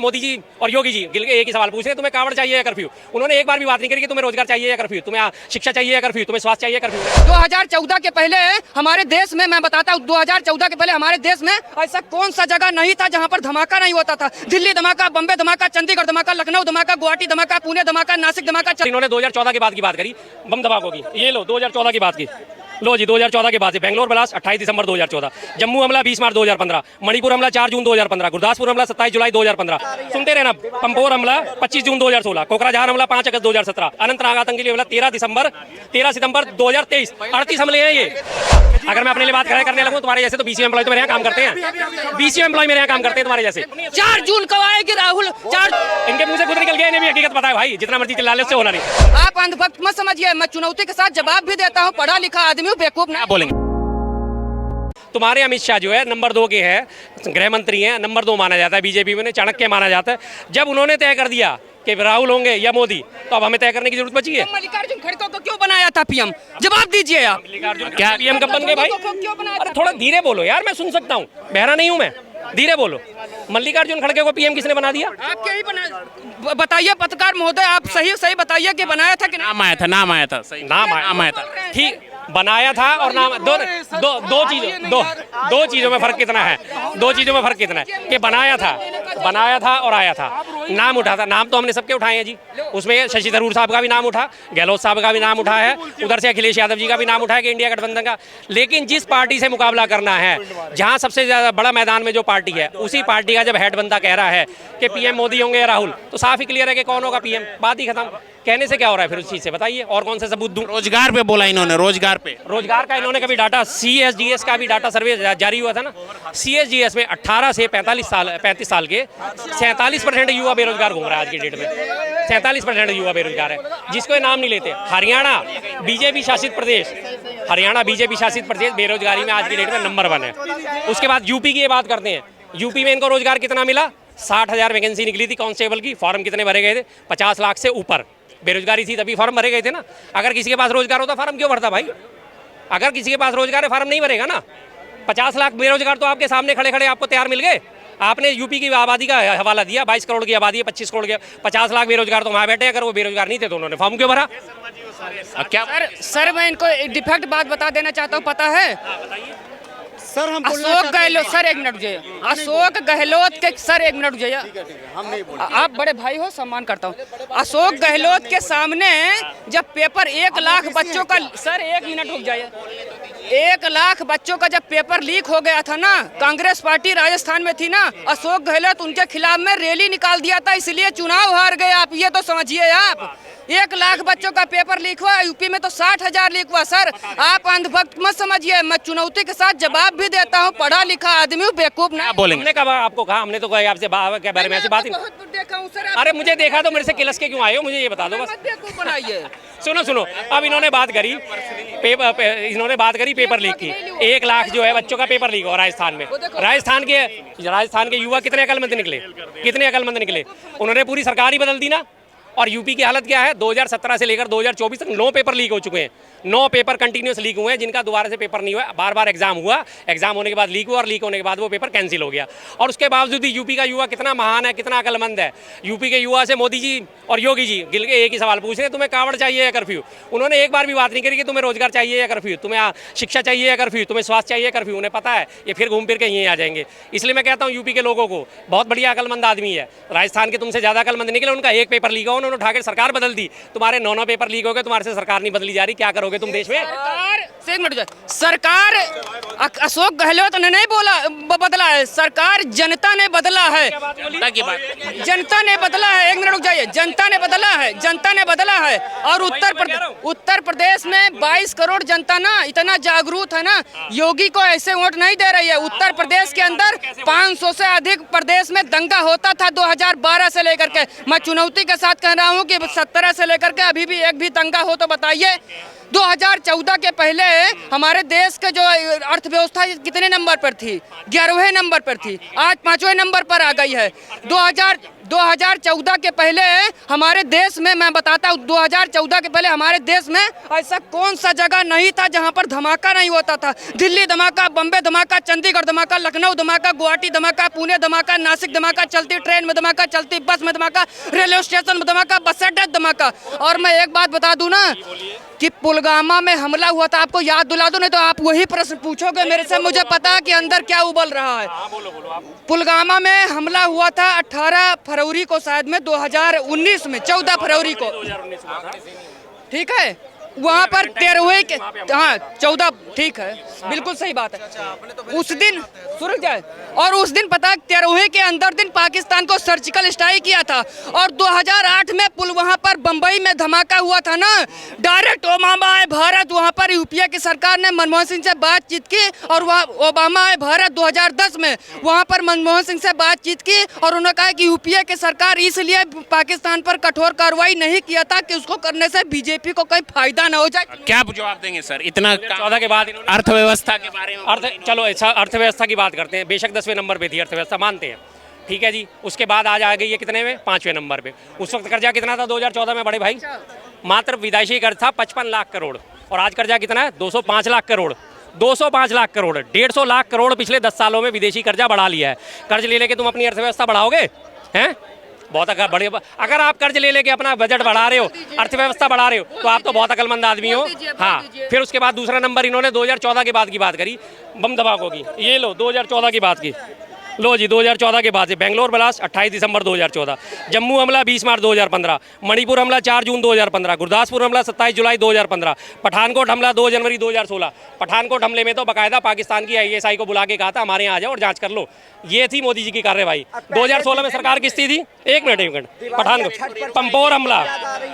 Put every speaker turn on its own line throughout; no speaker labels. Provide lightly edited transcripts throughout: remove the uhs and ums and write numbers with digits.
मोदी जी और योगी जी एक ही सवाल पूछ रहे हैं, तुम्हें कावड़ चाहिए या कर्फ्यू। उन्होंने एक बार भी बात नहीं करी कि तुम्हें रोजगार चाहिए या कर्फ्यू, तुम्हें शिक्षा चाहिए या कर्फ्यू, तुम्हें स्वास्थ्य चाहिए कर्फ्यू।
2014 के पहले हमारे देश में, मैं बताता हूँ, 2014 के पहले हमारे देश में ऐसा कौन सा जगह नहीं था जहाँ पर धमाका नहीं होता था। दिल्ली धमाका, बम्बे धमाका, चंडीगढ़ धमाका, लखनऊ धमाका, गुवाहाटी धमाका, पुणे धमाका, नासिक धमाका।
इन्होंने 2014 के बाद की बात करी बम धमाकों की, ये लो 2014 की बात की, लो जी 2014 के बाद से बेंगलोर ब्लास्ट 28 दिसंबर 2014, जम्मू हमला 20 मार्च 2015, मणिपुर हमला 4 जून 2015, गुरदासपुर हमला 27 जुलाई 2015, सुनते रहना, पंपोर हमला 25 जून 2016, कोकराझार हमला 5 अगस्त 2017, अनंतनाग आतंकी हमला 13 सितंबर 2023। 38 हमले हैं ये। अगर मैं अपने लिए बात करने लगूं, तुम्हारे जैसे तो बीसीओ एम्प्लॉय तो मेरे यहाँ काम करते हैं, बीसीओ एम्प्लॉय मेरे यहाँ काम करते हैं तुम्हारे जैसे।
4 जून कब आएगी राहुल? 4
इनके मुंह से खुद निकल गया, इन्हें भी हकीकत पता है भाई, जितना मर्जी चिल्ला ले उससे होना नहीं।
आप अंधभक्त मत समझिए, मैं चुनौती के साथ जवाब भी देता हूँ। पढ़ा लिखा आदमी हूँ, बेवकूफ ना
बोलेंगे। तुम्हारे अमित शाह जो है नंबर 2 के हैं, गृह मंत्री हैं, नंबर 2 माना जाता है बीजेपी में, चाणक्य माना जाता है। जब उन्होंने तय कर दिया कि राहुल होंगे या मोदी, तो अब हमें तय करने की जरूरत बची है।
मल्लिकार्जुन खड़गे को क्यों बनाया था पीएम? जवाब दीजिए आप।
क्या पीएम कब बन गए भाई? अरे थोड़ा धीरे बोलो यार, मैं सुन सकता हूँ, बहरा नहीं हूँ मैं, धीरे बोलो। मल्लिकार्जुन खड़गे को पीएम किसने बना दिया?
आप क्या ही बना, बताइए पत्रकार महोदय, आप सही बताइए कि बनाया था कि
नाम आया था सही नाम आया था, ठीक बनाया था। और नाम दो चीजों में फर्क कितना है, कि बनाया था और आया था। नाम उठा था, नाम तो हमने सबके उठाए हैं जी, उसमें शशि थरूर साहब का भी नाम उठा, गहलोत साहब का भी नाम उठा है, उधर से अखिलेश यादव जी का भी नाम उठा है कि इंडिया गठबंधन का। लेकिन जिस पार्टी से मुकाबला करना है, जहां सबसे ज्यादा बड़ा मैदान में जो पार्टी है, उसी पार्टी का जब हेड बंदा कह रहा है कि पीएम मोदी होंगे या राहुल, तो साफ ही क्लियर है कि कौन होगा पीएम, बात ही खत्म। कहने से क्या हो रहा है फिर उस चीज से, बताइए और कौन से सबूत दूं?
रोजगार पे बोला इन्होंने, रोजगार
का इन्होंने कभी डाटा, CSGS का भी डाटा सर्वे जारी हुआ था ना, CSGS में 18 से 35 साल के 47% युवा बेरोजगार घूम रहा है आज की डेट में। 47% युवा बेरोजगार है, जिसको नाम नहीं लेते। हरियाणा बीजेपी शासित प्रदेश बेरोजगारी में आज की डेट में नंबर 1 है। उसके बाद यूपी की ये बात करते हैं, यूपी में इनको रोजगार कितना मिला? 60,000 वैकेंसी निकली थी कांस्टेबल की, फॉर्म कितने भरे गए थे? 50 लाख से ऊपर। बेरोजगारी थी तभी फॉर्म भरे गए थे ना। अगर किसी के पास रोजगार होता फॉर्म क्यों भरता भाई? अगर किसी के पास रोजगार है फॉर्म नहीं भरेगा ना। 50 लाख बेरोजगार तो आपके सामने खड़े खड़े आपको तैयार मिल गए। आपने यूपी की आबादी का हवाला दिया, 22 करोड़ की आबादी है, 25 करोड़ के 50 लाख बेरोजगार तो वहाँ बैठे। अगर वो बेरोजगार नहीं थे तो उन्होंने फॉर्म क्यों भरा?
क्या सर मैं इनको डिफेक्ट बात बता देना चाहता हूँ, पता है
सर? हम
अशोक गहलोत, सर एक मिनट रुझे, अशोक गहलोत के, सर एक मिनट रुझे, आप बड़े भाई हो, सम्मान करता हूँ। अशोक गहलोत के सामने जब पेपर 1 लाख बच्चों का, सर 1 मिनट रुक जाइए, 1 लाख बच्चों का जब पेपर लीक हो गया था ना, कांग्रेस पार्टी राजस्थान में थी ना, अशोक गहलोत उनके खिलाफ में रैली निकाल दिया था, इसलिए चुनाव हार गए आप, ये तो समझिए आप। 1 लाख बच्चों का पेपर लीक हुआ, यूपी में तो 60,000 लीक हुआ। सर आप अंधभक्त मत समझिए, मैं चुनौती के साथ जवाब भी देता हूँ, पढ़ा लिखा आदमी हूँ, बेवकूफ ना
बोलेंगे। हमने कहा आपको कहा, हमने तो कहा आपसे के बारे में ऐसी बात ही। अरे मुझे देखा तो मेरे से किलस के क्यों आए हो, मुझे ये बता दो बस। सुनो, अब इन्होंने बात करी पेपर लीक की। 1 लाख जो है बच्चों का पेपर लीक हो राजस्थान में। राजस्थान के युवा कितने अकलमंद निकले, उन्होंने पूरी सरकार ही बदल दी ना। और यूपी की हालत क्या है? 2017 से लेकर 2024 तक 9 पेपर लीक हो चुके हैं। 9 पेपर कंटिन्यूस लीक हुए हैं, जिनका दोबारा से पेपर नहीं हुआ। बार एग्जाम हुआ, एग्जाम होने के बाद लीक हुआ, और लीक होने के बाद वो पेपर कैंसिल हो गया। और उसके बावजूद भी यूपी का युवा कितना महान है, कितना अकलमंद है। यूपी के युवा से मोदी जी और योगी जी एक ही सवाल पूछ रहे हैं, तुम्हें कावड़ चाहिए या कर्फ्यू। उन्होंने एक बार भी बात नहीं करी कि तुम्हें रोजगार चाहिए या कर्फ्यू, तुम्हें शिक्षा चाहिए या कर्फ्यू, तुम्हें स्वास्थ्य चाहिए कर्फ्यू। उन्हें पता है ये फिर घूम फिर के यहीं आ जाएंगे। इसलिए मैं कहता हूँ यूपी के लोगों को, बहुत बढ़िया अकलमंद आदमी है, राजस्थान के तुमसे ज्यादा अकलमंद निकले। उनका एक पेपर लीक हो, उन्होंने उठा के सरकार बदल दी। तुम्हारे 9 पेपर लीक हो गए, तुम्हारे से सरकार नहीं बदली जा रही, क्या करोगे तुम देश में?
सरकार अशोक गहलोत ने नहीं बदला है, सरकार जनता ने बदला है। जनता ने बदला है, 1 मिनट रुक जाइए, जनता ने बदला है। और उत्तर प्रदेश में 22 करोड़ जनता ना इतना जागरूक है ना, योगी को ऐसे वोट नहीं दे रही है। उत्तर प्रदेश के अंदर 500 से अधिक प्रदेश में दंगा होता था 2012 से लेकर के। मैं चुनौती के साथ कह रहा हूँ कि 17 से लेकर के अभी भी एक भी दंगा हो तो बताइए। 2014 के पहले हमारे देश के जो अर्थव्यवस्था कितने नंबर पर थी? 11वें नंबर पर थी, आज 5वें नंबर पर आ गई है। 2014 के पहले हमारे देश में, मैं बताता हूँ, 2014 के पहले हमारे देश में ऐसा कौन सा जगह नहीं था जहाँ पर धमाका नहीं होता था। दिल्ली धमाका, बम्बे धमाका, चंडीगढ़ धमाका, लखनऊ धमाका, गुवाहाटी धमाका, पुणे धमाका, नासिक धमाका, चलती ट्रेन में धमाका, चलती बस में धमाका, रेलवे स्टेशन में धमाका, बस अड्डा धमाका। और मैं एक बात बता दूं ना कि पुलवामा में हमला हुआ था, आपको याद दिला दूं, नहीं तो आप वही प्रश्न पूछोगे मेरे से, मुझे पता है कि अंदर क्या उबल रहा है। पुलवामा में हमला हुआ था 18 फरवरी को, शायद में 2019 में, 14 फरवरी को, ठीक है। वहाँ पर 13वें के, हाँ 14, ठीक है, बिल्कुल सही बात है। उस दिन सुन जाए, और उस दिन पता 13वें के अंदर दिन पाकिस्तान को सर्जिकल स्ट्राइक किया था। और 2008 में वहाँ पर बम्बई में धमाका हुआ था ना, डायरेक्ट ओबामा आए भारत, वहाँ पर यूपीए की सरकार ने मनमोहन सिंह से बातचीत की, और वहाँ ओबामा आए भारत 2010 में, वहाँ पर मनमोहन सिंह से बातचीत की, और उन्होंने कहा कि यूपीए की सरकार इसलिए पाकिस्तान पर कठोर कार्रवाई नहीं किया था कि उसको करने से बीजेपी को कोई फायदा न हो जाए।
क्या जवाब देंगे सर? इतना
14 के बाद
अर्थव्यवस्था के बारे में
चलो अर्थव्यवस्था की बात करते हैं। बेशक 10वें नंबर पे थी अर्थव्यवस्था, मानते हैं, ठीक है जी। उसके बाद आज आ गई है कितने में? 5वें नंबर पे। उस वक्त कर्जा कितना था 2014 में बड़े भाई? मात्र विदेशी कर्ज था 55 लाख करोड़, और आज कर्जा कितना है? 205 लाख करोड़। 205 लाख करोड़, 150 लाख करोड़ पिछले 10 सालों में विदेशी कर्जा बढ़ा लिया है। कर्ज ले लेके तुम अपनी अर्थव्यवस्था बढ़ाओगे? हैं? बहुत बड़े, अगर आप कर्ज ले लेके अपना बजट बढ़ा रहे हो, अर्थव्यवस्था बढ़ा रहे हो, तो आप तो बहुत अकलमंद आदमी हो। हाँ, फिर उसके बाद दूसरा नंबर इन्होंने 2014 के बाद की बात करी, बम धमाकों की। ये लो 2014 की बात की, लो जी 2014 के बाद से बेंगलोर ब्लास्ट 28 दिसंबर 2014, जम्मू हमला 20 मार्च 2015, मणिपुर हमला 4 जून 2015, गुरदासपुर हमला 27 जुलाई 2015, पठानकोट हमला 2 जनवरी 2016। पठानकोट हमले में तो बाकायदा पाकिस्तान की ISI को बुला के कहा था हमारे यहाँ आ जाओ और जांच कर लो। ये थी मोदी जी की कार्रवाई। 2016 में सरकार किसकी थी? एक मिनट, पठानकोट पंपोर हमला,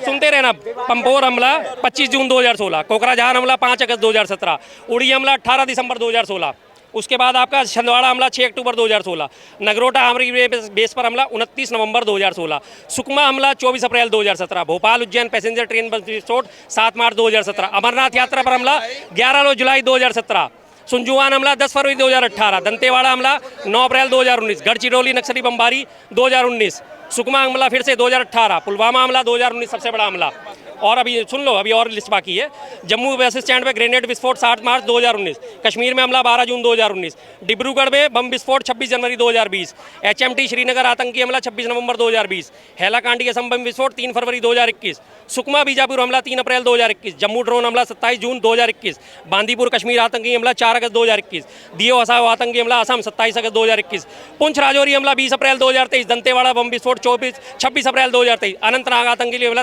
सुनते रहना, पंपोर हमला 25 जून 2016, कोकराझार हमला 5 अगस्त 2017, उड़ी हमला 18 दिसंबर 2016। उसके बाद आपका छिंदवाड़ा हमला 6 अक्टूबर 2016, नगरोटा आमरी बेस पर हमला 29 नवंबर 2016, सुकमा हमला 24 अप्रैल 2017, Bhopal Ujjain passenger train bus विस्फोट 7 मार्च 2017, अमरनाथ यात्रा पर हमला 11 जुलाई 2017, सुंजुआन हमला 10 फरवरी 2018, दंतेवाड़ा हमला 9 अप्रैल 2019, गढ़चिरौली नक्सली बमबारी 2019, सुकमा हमला फिर से 2018, पुलवामा हमला 2019 सबसे बड़ा हमला। और अभी सुन लो, अभी और लिस्ट बाकी है। जम्मू बस स्टैंड पे ग्रेनेड विस्फोट 7 मार्च 2019, कश्मीर में हमला 12 जून 2019, डिब्रूगढ़ में बम विस्फोट 26 जनवरी 2020, HMT श्रीनगर आतंकी हमला 26 नवंबर 2020, हैलाकांडी असम बम विस्फोट 3 फरवरी 2021, सुकमा बीजापुर हमला 3 अप्रैल 2021, जम्मू ड्रोन हमला 27 जून 2021, बांदीपुर कश्मीर आतंकी हमला 4 अगस्त 2021, दियो हसाओ आतंकी हमला असम 27 अगस्त 2021, पुंछ राजौरी हमला 20 अप्रैल 2023, दंतेवाड़ा बम विस्फोट 26 अप्रैल 2023, अनंतनाग आतंकी हमला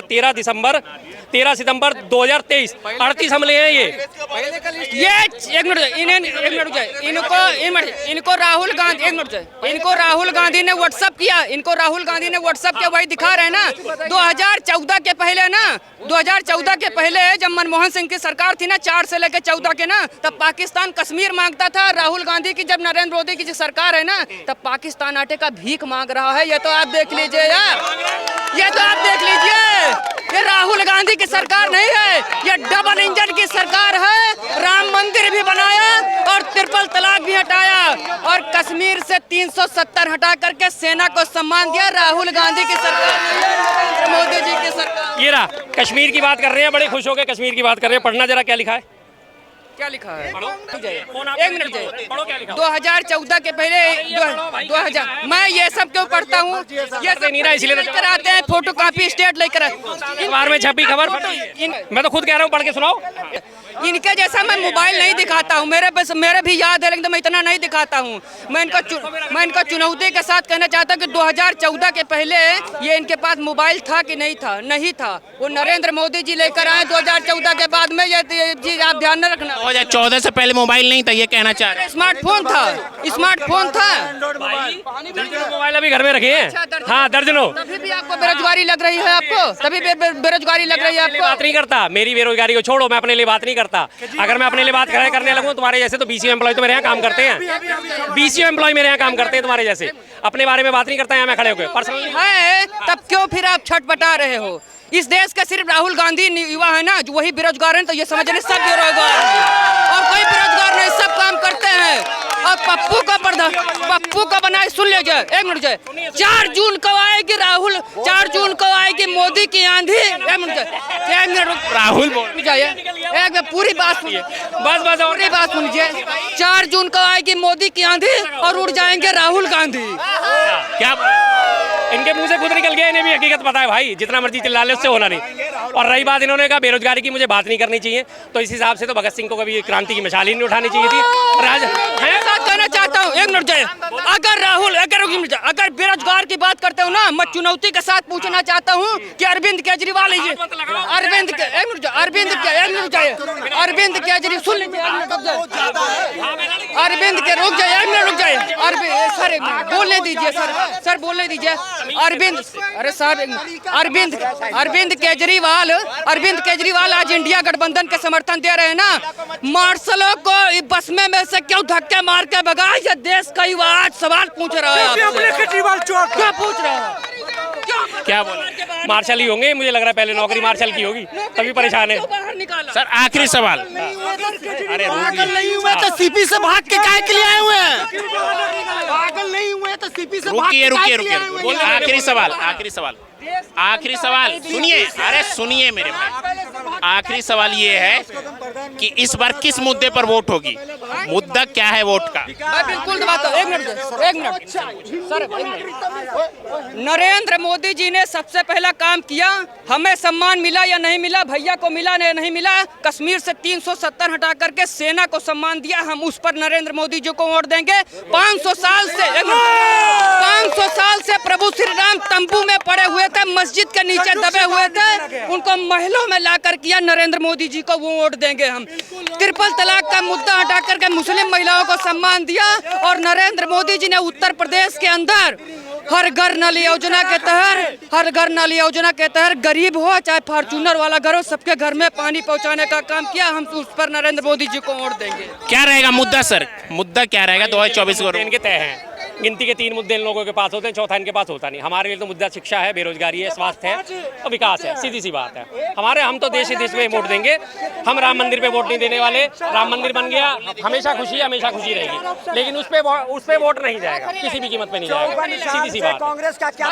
13 सितंबर 2023। 38 हमले हैं ये
एक मिनट इनको राहुल गांधी, एक मिनट, इनको राहुल गांधी ने व्हाट्सएप किया, इनको राहुल गांधी ने व्हाट्सएप किया, वही दिखा रहे हैं ना। 2014 के पहले ना, 2014 के पहले जब मनमोहन सिंह की सरकार थी ना, 4 से लेकर 14 के ना, तब पाकिस्तान कश्मीर मांगता था। राहुल गांधी की जब नरेंद्र मोदी की सरकार है ना, तब पाकिस्तान आटे का भीख मांग रहा है। ये तो आप देख लीजिए यार, ये तो आप देख लीजिए, ये राहुल गांधी की सरकार नहीं है, ये डबल इंजन की सरकार है। राम मंदिर भी बनाया और ट्रिपल तलाक भी हटाया, और कश्मीर से 370 हटा करके सेना को सम्मान दिया। राहुल गांधी की सरकार नहीं है, नरेंद्र मोदी जी की सरकार।
ये रहा, कश्मीर की बात कर रहे हैं, बड़े खुश हो गए कश्मीर की बात कर रहे हैं। पढ़ना जरा क्या लिखा है,
क्या लिखा है?
पढ़ो।
एक मिनट जाइए,
पढ़ो क्या लिखा।
2014 के पहले 2000, मैं ये सब क्यों पढ़ता हूँ? ये सब
नहीं रहा, इसलिए
लेकर आते हैं, फोटो कॉपी स्टेट लेकर
अखबार में छपी खबर, मैं तो खुद कह रहा हूँ, पढ़ के सुनाओ।
इनके जैसा मैं मोबाइल नहीं दिखाता हूँ, मेरे भी याद है, लेकिन मैं इतना नहीं दिखाता हूँ। मैं इनको चुनौती के साथ कहना चाहता हूँ कि 2014 के पहले ये इनके पास मोबाइल था कि नहीं था? नहीं था। वो नरेंद्र मोदी जी लेकर आए 2014 के बाद में। ये चीज आप ध्यान न रखना।
2014 से पहले मोबाइल नहीं था, ये कहना चाह रहे हैं।
स्मार्टफोन था, स्मार्टफोन था।
मोबाइल अभी घर में रखे हैं, हाँ दर्जनों।
तभी भी आपको बेरोजगारी लग रही है, आपको तभी बेरोजगारी लग रही है आपको।
बात नहीं करता, मेरी बेरोजगारी को छोड़ो, मैं अपने लिए बात नहीं करता। अगर मैं अपने लिए बात करने लगूं, तुम्हारे जैसे तो BCO एम्प्लॉय तो मेरे यहाँ काम करते हैं, BCO एम्प्लॉय मेरे यहाँ काम करते हैं तुम्हारे जैसे। अपने बारे में बात नहीं करता यहाँ मैं खड़े होकर पर्सनली
है, तब क्यों फिर आप छटपटा रहे हो? इस देश के सिर्फ राहुल गांधी युवा है ना, जो वही बेरोजगार हैं, तो ये समझ लें सब बेरोजगार हैं और कोई बेरोजगार नहीं, सब काम करते हैं। और पप्पू का बनाए, सुन लीजिए एक मिनट जाए, 4 जून को आएगी राहुल, 4 जून को आएगी मोदी की आंधी। एक मिनट
राहुल बोल
जाइए, एक मिनट पूरी बात सुनिए,
बस और
पूरी बात सुनिए। 4 जून को आएगी मोदी की आंधी और उड़ जाएंगे राहुल गांधी।
क्या
इनके मुंह से खुद निकल गया, इन्हें भी हकीकत पता है भाई, जितना मर्जी चिल्ला ले उससे होना नहीं। और रही बात इन्होंने कहा बेरोजगारी की, मुझे बात नहीं करनी चाहिए, तो इस हिसाब से तो भगत सिंह को कभी क्रांति की मिसाल ही नहीं उठानी चाहिए थी।
कहना चाहता हूँ, एक मिनट जाए, अगर बेरोजगार की बात करते हो ना, मैं चुनौती के साथ पूछना चाहता हूँ कि अरविंद केजरीवाल अरविंद केजरीवाल सुन लीजिए, अरविंद के रुक जाए, सर बोलने दीजिए, सर बोलने दीजिए। अरे साहब, अरविंद केजरीवाल आज इंडिया गठबंधन के समर्थन दे रहे हैं ना। मार्शलों को बस में से क्यों धक्के मार के भगाए, ये देश का युवा आज सवाल पूछ रहा है आपसे। क्या पूछ रहा है?
क्या बोले?
मार्शल ही होंगे, मुझे लग रहा है पहले नौकरी मार्शल की होगी, तभी परेशान है।
सर आखिरी सवाल,
अरे
पागल नहीं हुए तो सीपी से भाग के काहे के लिए आए हुए हैं? पागल नहीं हुए तो सीपी से भाग के काहे के लिए आए हुए हैं?
आखिरी सवाल सुनिए, अरे सुनिए मेरे भाई, आखिरी सवाल ये है कि इस बार किस मुद्दे पर वोट होगी? मुद्दा क्या है वोट का?
मैं बिल्कुल बात, एक मिनट सर, एक मिनट। नरेंद्र मोदी जी ने सबसे पहला काम किया, हमें सम्मान मिला या नहीं मिला, भैया को मिला या नहीं मिला, कश्मीर से 370 हटा करके सेना को सम्मान दिया, हम उस पर नरेंद्र मोदी जी को वोट देंगे। 500 साल से प्रभु श्री राम तंबू में पड़े हुए थे, मस्जिद के नीचे दबे हुए थे, उनको महलों में लाकर किया, नरेंद्र मोदी जी को वो वोट देंगे हम। ट्रिपल तलाक का मुद्दा हटा करके मुस्लिम महिलाओं को सम्मान दिया, और नरेंद्र मोदी जी ने उत्तर प्रदेश के अंदर हर घर नल योजना के तहत गरीब हो चाहे फॉर्च्यूनर वाला घर हो, सबके घर में पानी पहुंचाने का काम किया, हम उस पर नरेंद्र मोदी जी को वोट देंगे।
क्या रहेगा मुद्दा सर? मुद्दा क्या रहेगा 2024 को?
इनके तय हैं, गिनती के 3 मुद्दे इन लोगों के पास होते हैं, चौथा इनके पास होता नहीं। हमारे लिए तो मुद्दा शिक्षा है, बेरोजगारी है, स्वास्थ्य है और विकास है, सीधी सी बात है। हम तो देश में वोट देंगे, हम राम मंदिर पे वोट नहीं देने वाले। राम मंदिर बन गया, हमेशा खुशी रहेगी, लेकिन उस पे वोट नहीं जाएगा, किसी भी कीमत पे नहीं जाएगा, सीधी सी बात।
कांग्रेस का क्या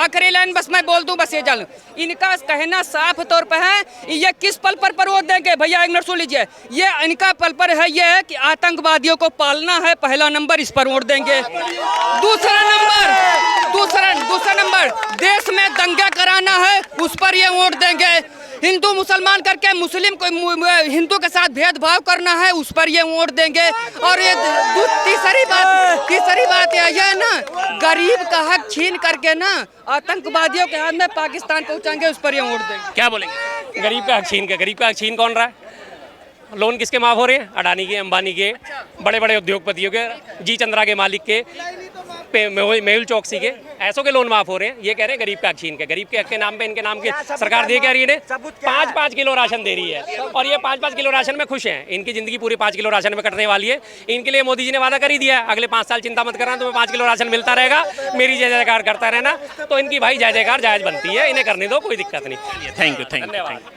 आखिरी लाइन बस मैं बोल दूं, बस ये जल इनका कहना साफ तौर पे है, ये किस पल पर वोट देंगे भैया, एक मिनट सुन लीजिए। ये इनका पल पर है, ये है कि आतंकवादियों को पालना है, पहला नंबर, इस पर वोट देंगे। दूसरा नंबर देश में दंगा कराना है, उस पर ये वोट देंगे। हिंदू मुसलमान करके मुस्लिम को हिंदू के साथ भेदभाव करना है, उस पर ये वोट देंगे। और ये तीसरी बात यह है ना, गरीब का हक छीन करके ना आतंकवादियों के हाथ में पाकिस्तान पहुंचाएंगे, उस पर ये वोट देंगे।
क्या बोलेंगे?
गरीब का हक छीन कौन रहा है? लोन किसके माफ हो रहे हैं? अडानी के, अंबानी के, बड़े बड़े उद्योगपतियों के, जी चंद्रा के मालिक के, मेहुल चौकसी के, ऐसों के लोन माफ हो रहे हैं। ये कह रहे हैं गरीब का हक छीन के। गरीब के हक के नाम पे इनके नाम के सरकार दे क्या रही है? 5-5 किलो राशन दे रही है, और ये 5-5 किलो राशन में खुश हैं। इनकी जिंदगी पूरी 5 किलो राशन में कटने वाली है। इनके लिए मोदी जी ने वादा कर ही दिया है, अगले 5 साल चिंता मत करना, तुम्हें 5 किलो राशन मिलता रहेगा, मेरी जय जयकार करता रहना। तो इनकी भाई जय जयकार जायज बनती है, इन्हें करने दो, कोई दिक्कत नहीं।
Thank you.